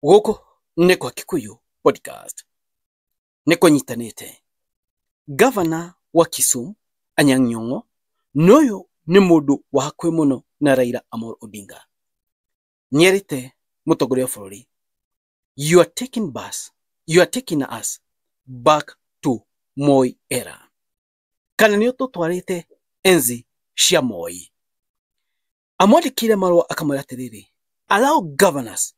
Goko nĩ kwa Kikuyu podcast. Nĩ kũnyitanĩte. Governor wa Kisumu Anyang' Nyong'o noyo nĩ mũndũ wa hakuhĩ mũno na Raila Amolo Odinga. Nĩerĩte mũtongoria wa bũrũri, you are taking us back to Moi era. Kana nĩ ũtũtwarĩte enzi cia Moi. Amwandĩkĩire marũa akamwĩra atĩrĩrĩ, allow governors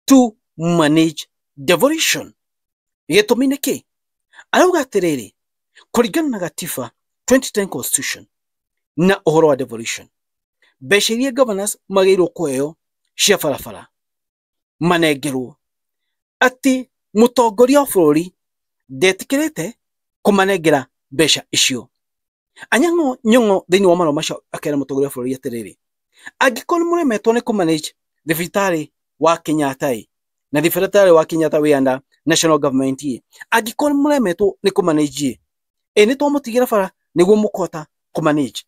to manage devolution. Gĩtũmi nĩ kĩ? Arauga atĩrĩrĩ, kũringana na gatiba 2010 constitution na ũhoro wa devolution, mbeca iria governors magĩrĩirwo kũheo cia barabara manengerwo, atĩ mũtongoria wa bũrũri ndetĩkĩrĩte kũmanengera mbeca icio. Anyang' Nyong'o thĩinĩ wa marũa macio akera mũtongoria wa bũrũri atĩrĩrĩ, angĩkorwo nĩ mũremetwo nĩ kũmanage thibitarĩ wa Kenyatta na thibitarĩ wa Kenyatta wĩ under national government angĩkorwo nĩ mũremetwo nĩ kũmanage nĩ twamũtigĩra bara nĩguo mũkũhota kũmanage.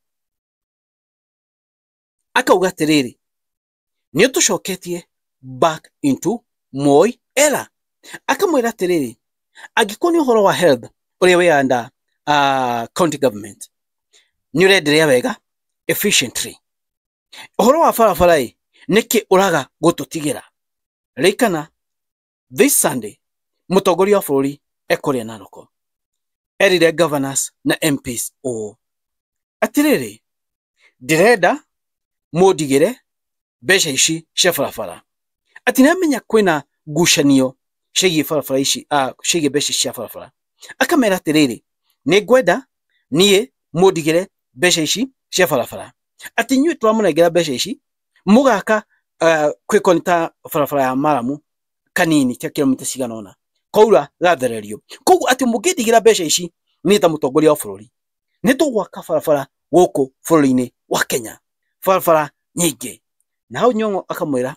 Akauga atĩrĩrĩ, nĩ ũtũcoketie back into Moi era. Akamwĩra atĩrĩrĩ, angĩkorwo nĩ ũhoro wa health ũrĩa wĩ under county government nĩ ũrenderea wega efficiently, ũhoro wa barabara nĩkĩ ũraga gũtũtigĩra. Rĩkana this Sunday mũtongoria wa bũrũri ekũrĩa Narok erire governors na MPs atĩrĩrĩ, ndĩrenda mũndigĩre mbeca ici cia barabara. Atĩ nĩamenya kwĩna ngucanio ciĩgiĩ barabara ici, ciĩgiĩ mbeca cia barabara. Akamera atĩrĩrĩ, nĩ ngwenda niĩ mũndigĩre mbeca ici cia barabara. Atĩ inyuĩ tũramũnengera mbeca ici mũgaka kwĩkoni ta barabara ya Maramu kanini tia kilomita cigana ũna kwaura gathererio. Koguo atĩ mũngĩndigĩra mbeca ici niĩ ta mũtongoria wa bũrũri nĩ tũgwaka barabara gũkũ bũrũri-inĩ wa Kenya, barabara nyingĩ. Na hau Nyong'o akamwĩra,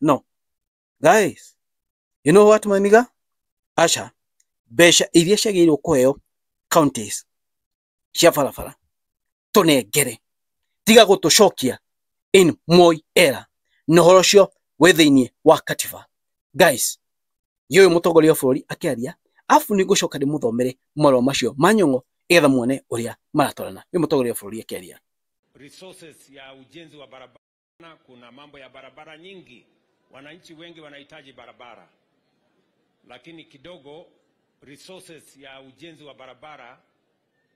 no guys, you know what maniga, acha mbeca iria ciagĩrĩirwo kũheo counties cia barabara tũnengere, tiga gũtũcokia in Moi era na ũhoro ũcio wĩ thĩinĩ wa katiba. Guys, yũyũ mũtongoria wa bũrũri akĩaria, afu nĩ ngũcoka ndĩmũthomere marũa macio ma Nyong'o etha muone ũrĩa maratwarana. Yũyũ mũtongoria wa bũrũri akĩaria. Resources ya ujenzi wa barabara, kuna mambo ya barabara nyingi, wananchi wengi wanahitaji barabara, lakini kidogo resources ya ujenzi wa barabara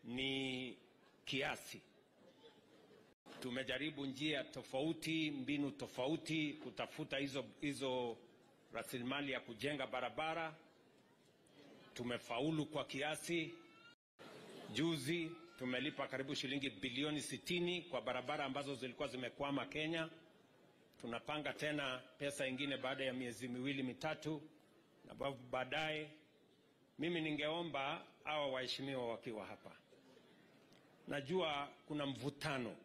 ni kiasi. Tumejaribu njia tofauti, mbinu tofauti kutafuta hizo rasilimali ya kujenga barabara. Tumefaulu kwa kiasi. Juzi tumelipa karibu shilingi bilioni 60 kwa barabara ambazo zilikuwa zimekwama Kenya. Tunapanga tena pesa ingine baada ya miezi miwili mitatu, na baadaye mimi ningeomba hawa waheshimiwa wakiwa hapa, najua kuna mvutano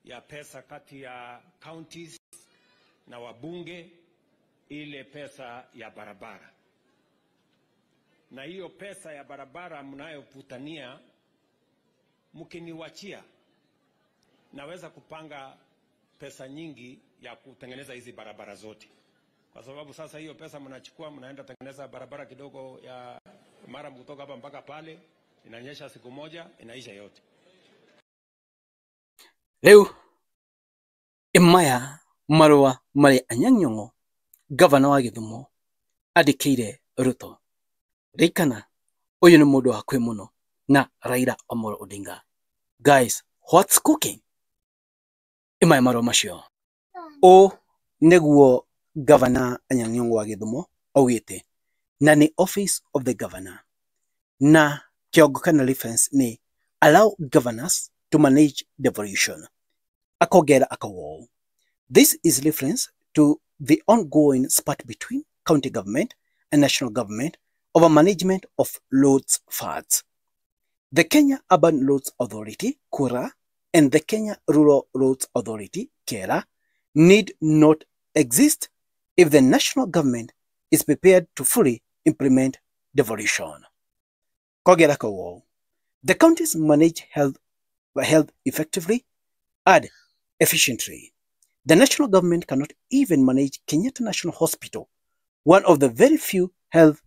ya pesa kati ya counties na wabunge, ile pesa ya barabara. Na hiyo pesa ya barabara mnayovutania, mkiniwachia naweza kupanga pesa nyingi ya kutengeneza hizi barabara zote. Kwa sababu sasa hiyo pesa mnachukua mnaenda tengeneza barabara kidogo ya mara kutoka hapa mpaka pale, inanyesha siku moja inaisha yote. Rĩu imaya marũa marĩ Anyang' Nyong'o governor wa Gĩthumo andĩkĩire Ruto. Rĩkana ũyũ nĩ mũndũ wa hakuhĩ mũno na Raila Amolo Odinga. Guys, what's cooking? Imaya marũa macio nĩguo governor Anyang' Nyong'o wa Gĩthumo augĩte, na nĩ office of the governor, na kĩongo kana reference nĩ allow governors to manage devolution. Akongera akauga, this is reference to the ongoing spat between county government and national government over management of roads funds. The Kenya Urban Roads Authority KURA and the Kenya Rural Roads Authority KERA need not exist if the national government is prepared to fully implement devolution. Kongera akauga, the counties manage health effectively and efficiently. The national government cannot even manage Kenyatta National Hospital one of the very few health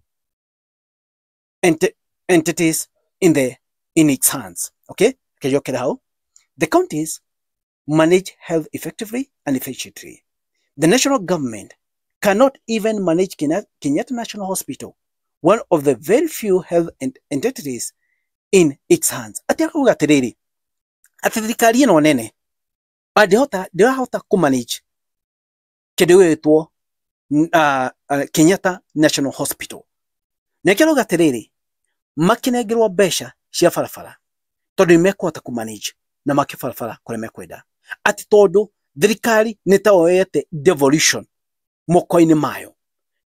entities in its hands. Okay? The counties manage health effectively and efficiently. The national government cannot even manage Kenyatta National Hospital, one of the very few health entities in its hands. Atiakuga tereri. Atirikari no nene. Ndihota kumanage kindu Kenyatta National Hospital. Nekiroga tereri. Makinegirwo besha cia farafara. Tondu imekuhota kumanage na makifarafara kure mekwenda. Ati tondu thirikari nitaoyete devolution moko-ini mayo.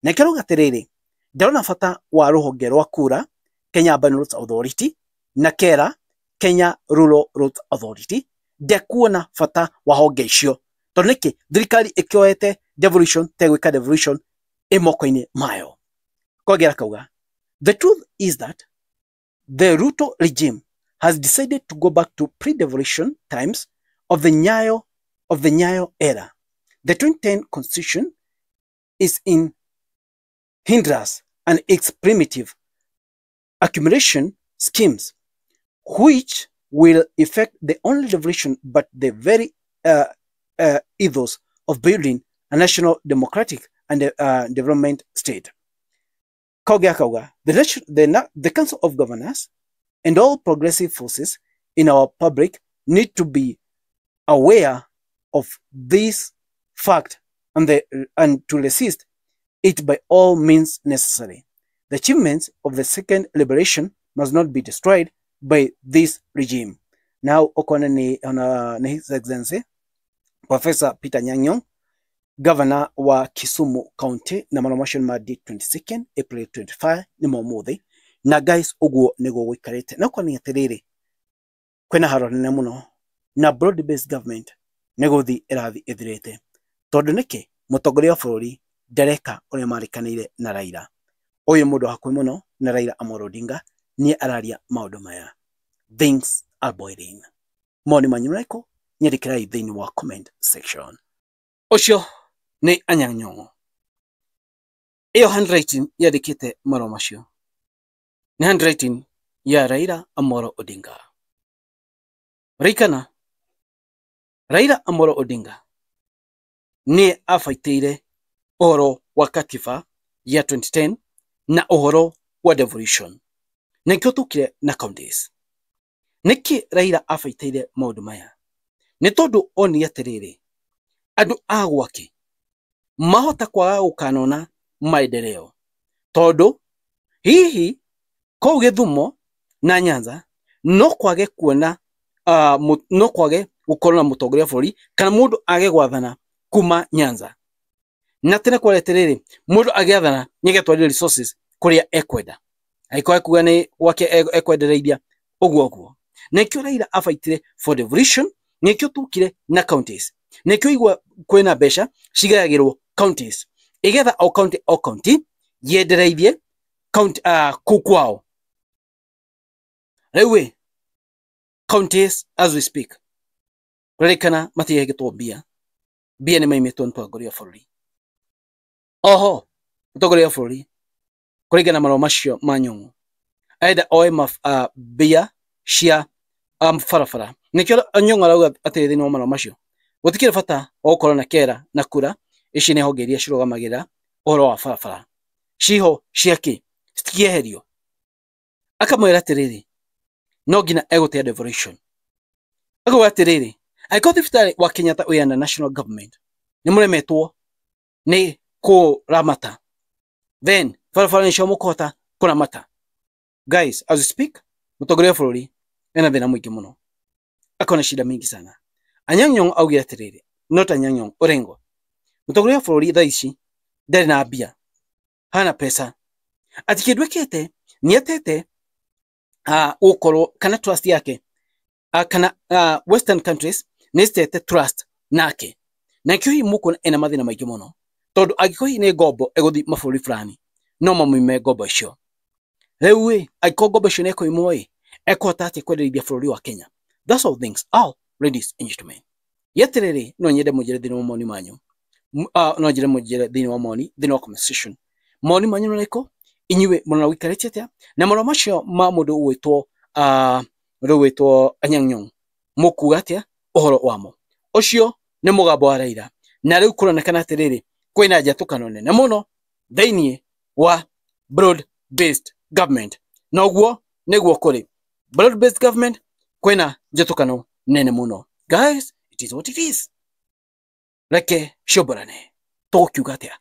Nekiroga tereri. Ndarona fata wa ruhonge rwa kura Kenya Urban Roads Authority na kera Kenya Rural Roads Authority ndekuona fata wa honge icio tondu niki thirikari ikioete devolution tegwika devolution imoko-ini mayo. Kogera kauga, the truth is that the Ruto regime has decided to go back to pre-devolution times of the Nyayo era. The 2010 constitution is in hindrance and its primitive accumulation schemes, which will affect the only devolution but the very ethos of building a national democratic and development state. The Council of Governors and all progressive forces in our public need to be aware of this fact and to resist it by all means necessary. The achievements of the second liberation must not be destroyed by this regime. Now, His Excellency Professor Peter Nyang'nyong, Governor wa Kisumu County, na manomotion ma date 22nd April 25 ni momuthi na guys uguo nigo gwikarite na kwani atiriri kwena haro nene muno na broad based government negothi irathi ithirite tondu niki mutongoria wa bururi ndareka uria marikanire na Raila. Uyu mundu hakwi muno na Raila Amolo Odinga ni araria maundu maya. Things are boiling. Moni manyuraiko nyerikirai thiini wa comment section. Ucio ni Anyang' Nyong'o. Iyo handwriting yandikite marũa macio ni handwriting ya Raila Amolo Odinga. Raikana Raila Amolo Odinga ni afaitire uhoro wa katiba ya 2010 na uhoro wa devolution. Nikio tukire na counties. Niki Raila afaitire maundu maya? Ni tondu oni atiriri andu agwake mahota kwaga gukanona maendeleo tondu hihi kou Githumo na Nyanza no kwage kuona no kwage gukorwo na mutongoria bũrũri kana mundu age gwathana kuma Nyanza na tena kwareterere mundu agiathana nyegetwarire resources kuria ekwenda aikoe kuga ni wake ekwendereithia uguo nekio Raila afaitire for devolution nekio tukire na counties nekio igwa kwena besha cigayagirwo counties igetha o county yendereithie county kukwao rewe counties as we speak kurekana matiyegitwo bia ni maimetwo ntongoria bũrũri. Oho ntongoria bũrũri kuringana marũa macio ma Nyong'o aida oe bia cia farafara nikio Nyong'o arauga atĩ thĩinĩ wa marũa macio gutikire fata okorwo na kera na kura ici nĩ honge iria cirũgamagĩrĩra ũhoro wa farafara ciho ciake citikieherio. Akamwĩra atĩrĩrĩ no nginya egũtea devolution. Akauga atĩrĩrĩ aiko thibitarĩ wa Kenyatta wĩna national government nĩ mũremetwo nĩ kũramata then farafara nĩcio mũkũhota kũramata. Guys, as we speak mũtongoria wa bũrũri ena thĩna mũingĩ mũno, akona shida mingi sana. Anyang' Nyong'o augire atĩrĩrĩ not Anyang' Nyong'o Orengo mũtongoria wa bũrũri thaa ici ndarĩ na mbia hana pesa ati kĩndũ ekĩte nĩ atete gũkorwo kana trust yake kana western countries nĩ citete trust nake nakio hi mũkona ena mathĩna maingĩ mũno tondu angĩkorwo hi nĩ ngombo egũthi mabũrũri fulani no mamuime ngombo icio. Rĩu angĩkorwo ngombo icio nĩ ekũimwo ekũhota atĩ kwenderithia bũrũri wa Kenya. That's all things all ladies and gentlemen. Yeterere no nyende mũnjĩre thĩinĩ wa moni manyu no njĩre mũnjĩre thĩinĩ wa moni thĩinĩ wa comment section moni manyu niko inywe mwana wikarete atia na mwana macio ma mundu wetwo Anyang' Nyong'o mukuga atia uhoro wamo ucio ni mugambo wa Raila na riu kuronekana atiriri kwina njatukano nene muno thainie wa broad based government noguo niguo kuri broad based government kwina njatukano nene muno. Guys, it is what it is. Reke shoborane tukiuga atia.